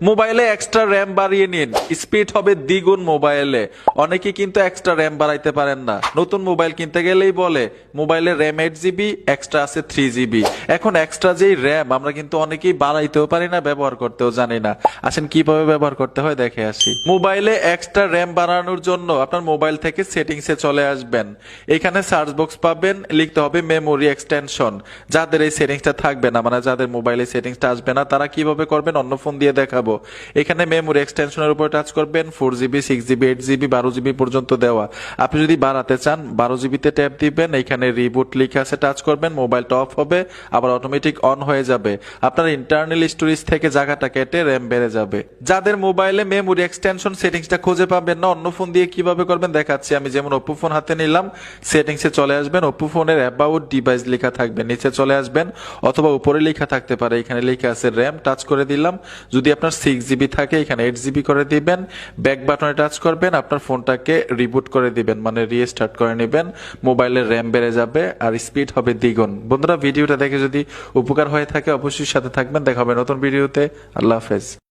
মোবাইলে extra RAM বাড়িয়ে নিন, স্পিড হবে দ্বিগুণ মোবাইলে। অনেকে কিন্তু এক্সট্রা র্যাম বাড়াইতে পারেন না, নতুন মোবাইল কিনতে গেলেই বলে মোবাইলের র্যাম 8 জিবি, এক্সট্রা আছে 3 জিবি। এখন এক্সট্রা যেই র্যাম আমরা কিন্তু অনেকেই বাড়াইতেও পারি না, ব্যবহার করতেও জানি না। আসেন কিভাবে ব্যবহার করতে হয় দেখে আসি। মোবাইলে এক্সট্রা র্যাম বাড়ানোর জন্য আপনার মোবাইল থেকে সেটিংসে চলে আসবেন। এখানে সার্চ বক্স পাবেন, লিখতে হবে মেমোরি এক্সটেনশন। যাদের এই সেটিংসটা থাকবে না, মানে যাদের মোবাইলে সেটিংসটা আসবে না, তারা কিভাবে করবেন অন্য ফোন দিয়ে দেখাবো। এখানে মেমোরি এক্সটেনশনের উপর টাচ করবেন, 4 জিবি, 6 জিবি, 8 জিবি, 12 জিবি পর্যন্ত দেওয়া। আপনি যদি বাড়াতে চান 12 জিবিতে ট্যাপ দিবেন, এখানে রিবুট লিখে আছে, টাচ করবেন, মোবাইলটা অফ হবে, আবার অটোমেটিক অন হয়ে যাবে। আপনার ইন্টারনাল স্টোরেজ থেকে জায়গাটা কেটে র্যাম বেড়ে যাবে। যাদের মোবাইলে মেমোরি এক্সটেনশন সেটিংসটা খুঁজে পাবেন না, অন্য ফোন দিয়ে কিভাবে করবেন দেখাচ্ছি আমি। যেমন ওপ্পো ফোন হাতে নিলাম, সেটিংসে চলে আসবেন, ওপ্পো ফোনের অ্যাবাউট ডিভাইস লেখা থাকবে, নিচে চলে আসবেন, অথবা উপরে লেখা থাকতে পারে, এখানে লেখা আছে র্যাম, টাচ করে দিলাম। যদি আপনার 6 জিবি থাকে এখানে 8 জিবি করে দিবেন, ব্যাক বাটনে টাচ করবেন, আপনার ফোনটাকে রিবুট করে দিবেন, মানে রিস্টার্ট করে নেবেন। মোবাইলের র্যাম বেড়ে যাবে আর স্পিড হবে দ্বিগুণ। বন্ধুরা, ভিডিওটা দেখে যদি উপকার হয়ে থাকে অবশ্যই সাথে থাকবেন। দেখা হবে নতুন ভিডিওতে। আল্লাহ হাফেজ।